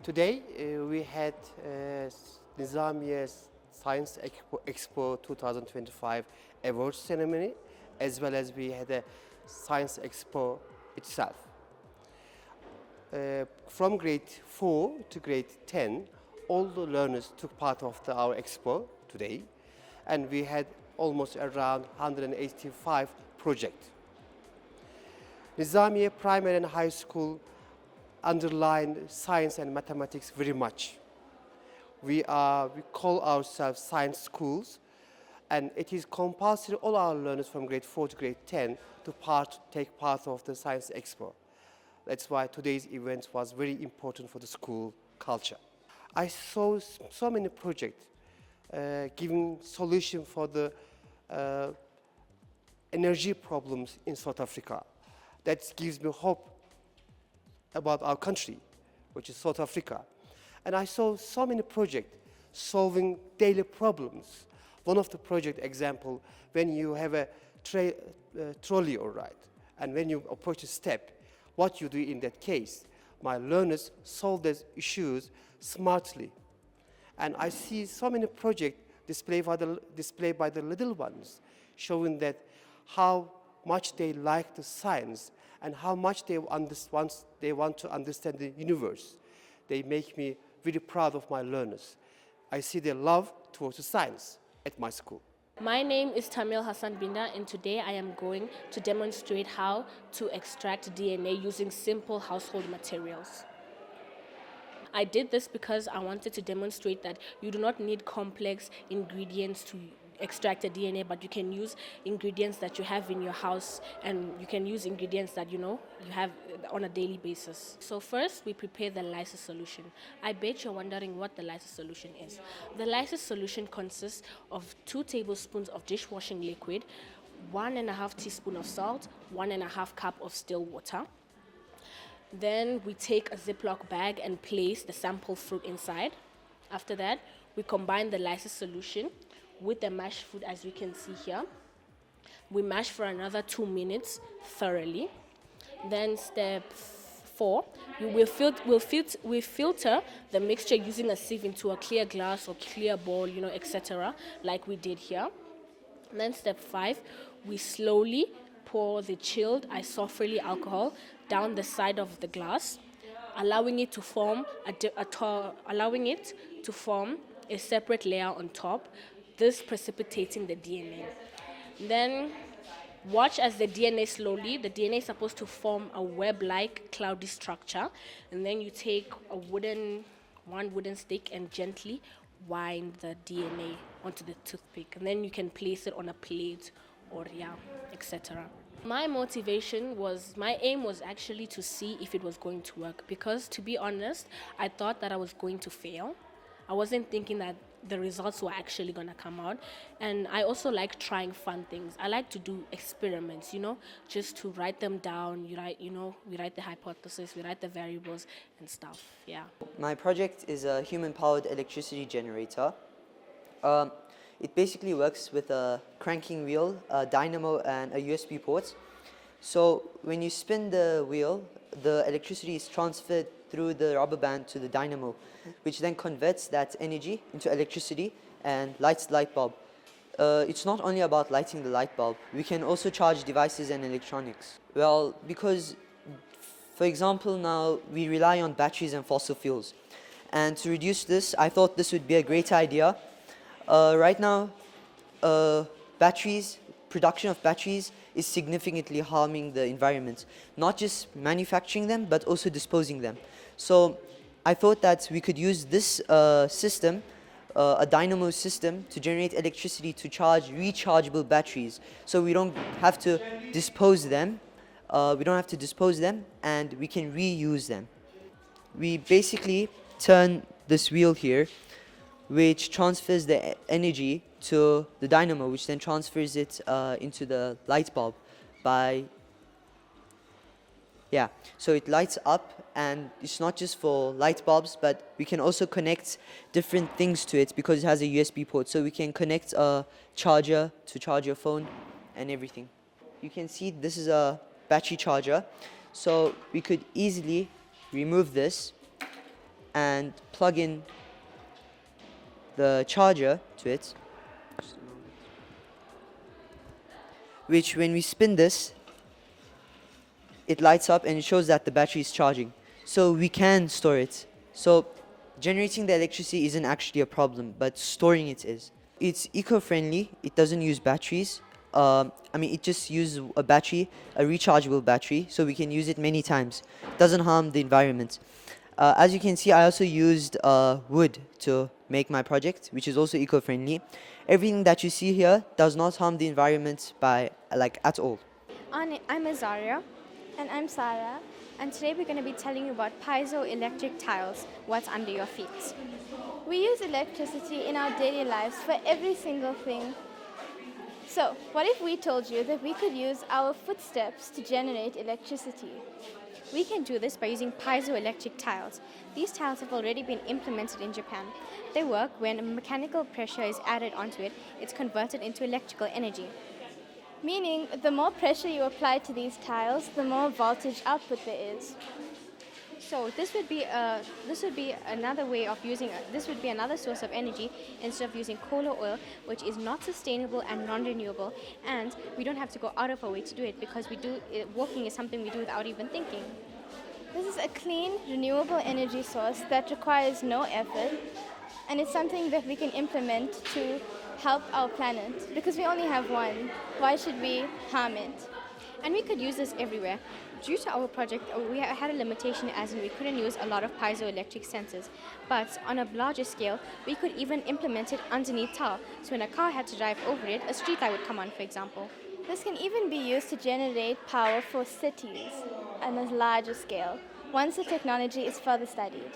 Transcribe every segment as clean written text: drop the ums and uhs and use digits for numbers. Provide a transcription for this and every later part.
Today we had Nizamiye Science Expo 2025 awards ceremony, as well as we had a Science Expo itself. From grade 4 to grade 10, all the learners took part of our expo today, and we had almost around 185 projects. Nizamiye Primary and High School underlined science and mathematics very much. We call ourselves science schools, and it is compulsory all our learners from grade 4 to grade 10 to take part of the Science Expo. That's why today's event was very important for the school culture. I saw so many projects giving solution for the energy problems in South Africa. That gives me hope about our country, which is South Africa. And I saw so many projects solving daily problems. One of the project example, when you have a trolley, all right, and when you approach a step, what you do in that case. My learners solve these issues smartly. And I see so many projects displayed by the little ones, showing that how much they like the science and how much they want to understand the universe. They make me very proud of my learners. I see their love towards the science at my school. My name is Hassan Binda, and today I am going to demonstrate how to extract DNA using simple household materials. I did this because I wanted to demonstrate that you do not need complex ingredients to extract a DNA, but you can use ingredients that you have in your house, and you can use ingredients that you have on a daily basis. So first we prepare the lysis solution. I bet you're wondering what the lysis solution is. The lysis solution consists of 2 tablespoons of dishwashing liquid, 1.5 teaspoons of salt, 1.5 cup of still water. Then we take a Ziploc bag and place the sample fruit inside. After that, we combine the lysis solution with the mashed fruit, as you can see here. We mash for another 2 minutes thoroughly. Then step 4, we filter the mixture using a sieve into a clear glass or clear bowl, etc., like we did here. Then step 5, we slowly pour the chilled isopropyl alcohol down the side of the glass, allowing it to form a separate layer on top, this precipitating the DNA. Then watch as the DNA is supposed to form a web-like cloudy structure, and then you take one wooden stick and gently wind the DNA onto the toothpick, and then you can place it on a plate or etc. My aim was actually to see if it was going to work, because to be honest, I thought that I was going to fail. I wasn't thinking that the results were actually going to come out. And I also like trying fun things. I like to do experiments, just to write them down. We write the hypothesis, we write the variables and stuff, yeah. My project is a human-powered electricity generator. It basically works with a cranking wheel, a dynamo, and a USB port. So when you spin the wheel, the electricity is transferred through the rubber band to the dynamo, which then converts that energy into electricity and lights the light bulb. It's not only about lighting the light bulb. We can also charge devices and electronics. Well, because, for example, now we rely on batteries and fossil fuels. And to reduce this, I thought this would be a great idea. Right now, production of batteries is significantly harming the environment. Not just manufacturing them, but also disposing them. So I thought that we could use this system, a dynamo system, to generate electricity to charge rechargeable batteries. So we don't have to dispose them. And we can reuse them. We basically turn this wheel here, which transfers the energy to the dynamo, which then transfers it into the light bulb so it lights up, and it's not just for light bulbs, but we can also connect different things to it because it has a USB port. So we can connect a charger to charge your phone and everything. You can see this is a battery charger. So we could easily remove this and plug in the charger to it, which when we spin this, it lights up and it shows that the battery is charging. So we can store it. So generating the electricity isn't actually a problem, but storing it is. It's eco-friendly. It doesn't use batteries. It just uses a battery, a rechargeable battery, so we can use it many times. It doesn't harm the environment. As you can see, I also used wood to make my project, which is also eco-friendly. Everything that you see here does not harm the environment at all. I'm Azaria. And I'm Sarah. And today we're going to be telling you about piezoelectric tiles, what's under your feet. We use electricity in our daily lives for every single thing. So, what if we told you that we could use our footsteps to generate electricity? We can do this by using piezoelectric tiles. These tiles have already been implemented in Japan. They work when mechanical pressure is added onto it, it's converted into electrical energy. Meaning, the more pressure you apply to these tiles, the more voltage output there is. So this would be another source of energy instead of using coal or oil, which is not sustainable and non-renewable, and we don't have to go out of our way to do it because walking is something we do without even thinking. This is a clean, renewable energy source that requires no effort, and it's something that we can implement to help our planet because we only have one. Why should we harm it? And we could use this everywhere. Due to our project, we had a limitation as in we couldn't use a lot of piezoelectric sensors. But on a larger scale, we could even implement it underneath tar. So when a car had to drive over it, a street light would come on, for example. This can even be used to generate power for cities on a larger scale, once the technology is further studied.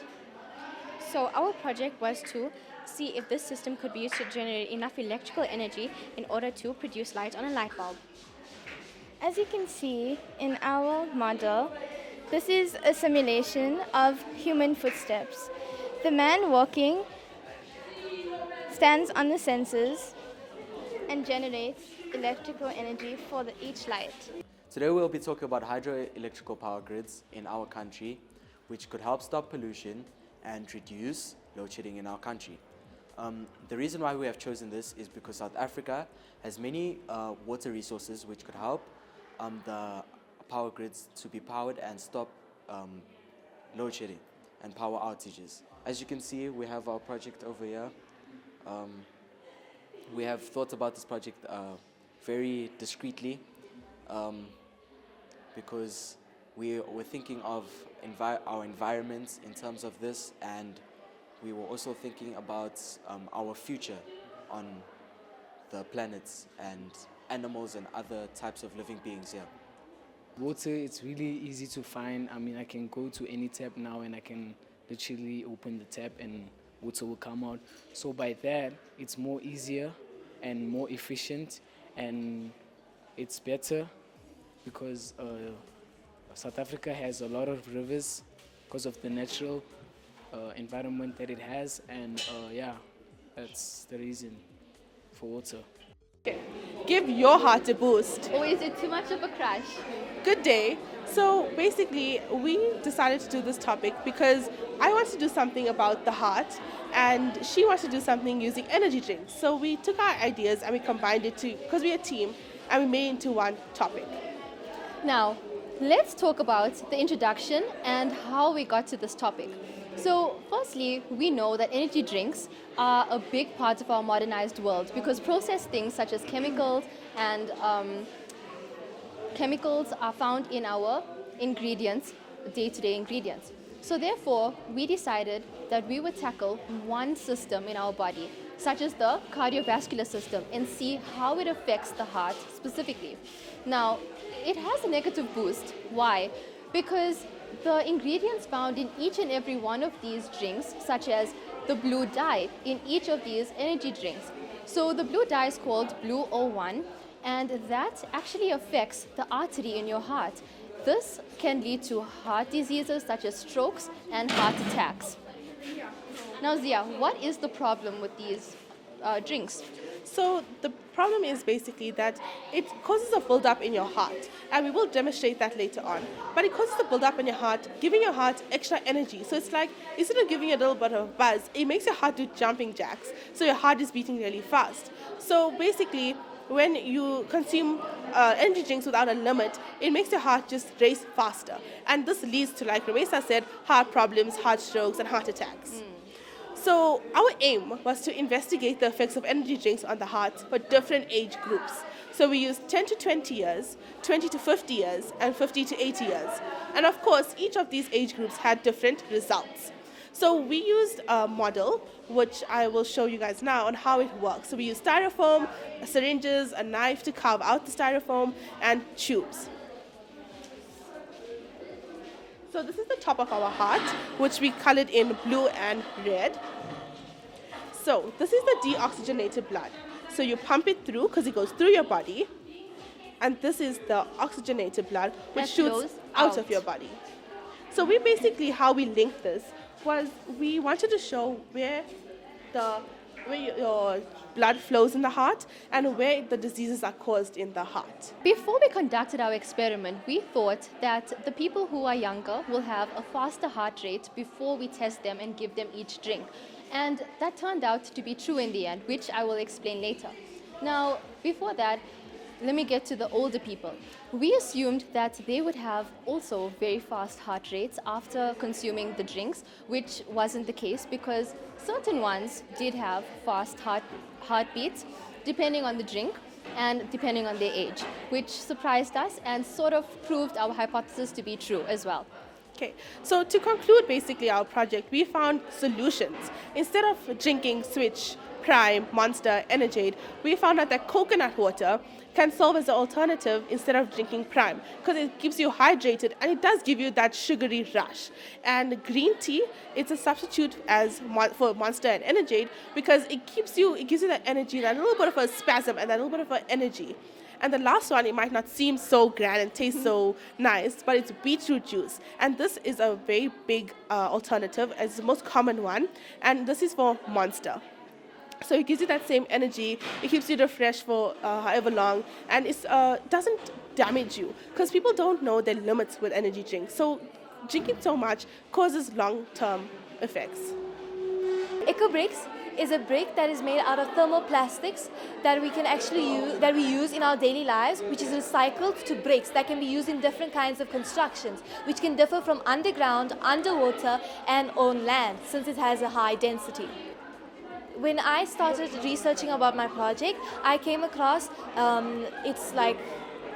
So our project was to see if this system could be used to generate enough electrical energy in order to produce light on a light bulb. As you can see in our model, this is a simulation of human footsteps. The man walking stands on the sensors and generates electrical energy for each light. Today we'll be talking about hydroelectrical power grids in our country, which could help stop pollution and reduce load shedding in our country. The reason why we have chosen this is because South Africa has many water resources which could help the power grids to be powered and stop load shedding and power outages. As you can see, we have our project over here. We have thought about this project very discreetly because we're thinking of our environment in terms of this, and we were also thinking about our future on the planets and animals and other types of living beings here. Water, it's really easy to find. I can go to any tap now and I can literally open the tap and water will come out. So by that, it's more easier and more efficient, and it's better because South Africa has a lot of rivers because of the natural environment that it has, and that's the reason for water. Give your heart a boost. Or is it too much of a crush? Good day. So basically, we decided to do this topic because I want to do something about the heart and she wants to do something using energy drinks. So we took our ideas and we combined it because we're a team, and we made it into one topic. Now, let's talk about the introduction and how we got to this topic. So, firstly, we know that energy drinks are a big part of our modernized world because processed things such as chemicals and chemicals are found in our ingredients, day-to-day ingredients. So therefore, we decided that we would tackle one system in our body, such as the cardiovascular system, and see how it affects the heart specifically. Now, it has a negative boost. Why? Because the ingredients found in each and every one of these drinks, such as the blue dye in each of these energy drinks. So the blue dye is called Blue O1, and that actually affects the artery in your heart. This can lead to heart diseases such as strokes and heart attacks. Now, Zia, what is the problem with these drinks? So the problem is basically that it causes a build-up in your heart, and we will demonstrate that later on. But it causes a build-up in your heart, giving your heart extra energy. So it's like, instead of giving you a little bit of a buzz, it makes your heart do jumping jacks. So your heart is beating really fast. So basically, when you consume energy drinks without a limit, it makes your heart just race faster. And this leads to, like Ramesa said, heart problems, heart strokes, and heart attacks. So our aim was to investigate the effects of energy drinks on the heart for different age groups. So we used 10 to 20 years, 20 to 50 years, and 50 to 80 years. And of course, each of these age groups had different results. So we used a model, which I will show you guys now on how it works. So we used styrofoam, syringes, a knife to carve out the styrofoam, and tubes. So this is the top of our heart, which we colored in blue and red. So this is the deoxygenated blood. So you pump it through because it goes through your body. And this is the oxygenated blood, which That shoots flows out out. of your body. So we basically, how we linked this was we wanted to show where your blood flows in the heart and where the diseases are caused in the heart. Before we conducted our experiment, we thought that the people who are younger will have a faster heart rate before we test them and give them each drink. And that turned out to be true in the end, which I will explain later. Now, before that, let me get to the older people. We assumed that they would have also very fast heart rates after consuming the drinks, which wasn't the case because certain ones did have fast heartbeats depending on the drink and depending on their age, which surprised us and sort of proved our hypothesis to be true as well. Okay, so to conclude basically our project, we found solutions. Instead of drinking Switch, Prime, Monster, Energade, we found out that coconut water can serve as an alternative instead of drinking Prime because it keeps you hydrated and it does give you that sugary rush. And green tea, it's a substitute for Monster and Energade because it gives you that energy, that little bit of a spasm and that little bit of an energy. And the last one, it might not seem so grand and taste so nice, but it's beetroot juice. And this is a very big alternative. It's the most common one. And this is for Monster. So it gives you that same energy. It keeps you refreshed for however long. And it doesn't damage you because people don't know their limits with energy drinks. So drinking so much causes long-term effects. EcoBricks is a brick that is made out of thermoplastics that we can actually use in our daily lives, which is recycled to bricks that can be used in different kinds of constructions, which can differ from underground, underwater, and on land, since it has a high density. When I started researching about my project, I came across its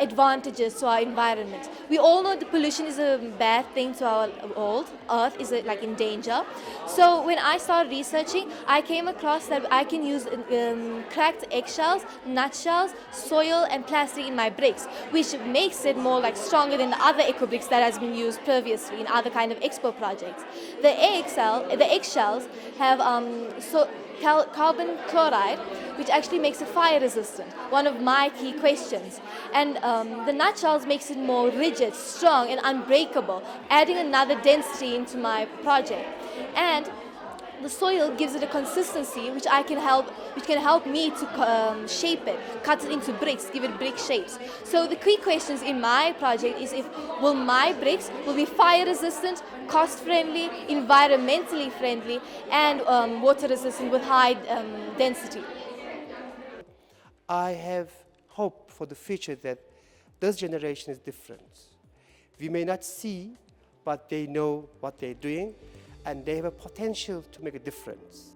advantages to our environment. We all know the pollution is a bad thing to our world. Earth is in danger. So when I started researching, I came across that I can use cracked eggshells, nutshells, soil, and plastic in my bricks, which makes it more stronger than the other eco bricks that has been used previously in other kind of expo projects. The eggshells have carbon chloride, which actually makes it fire resistant, one of my key questions. And the nutshells makes it more rigid, strong, and unbreakable, adding another density into my project. And the soil gives it a consistency which can help me to shape it, cut it into bricks, give it brick shapes. So the key questions in my project is will my bricks be fire resistant, cost friendly, environmentally friendly, and water resistant with high density. I have hope for the future that this generation is different. We may not see, but they know what they're doing, and they have a potential to make a difference.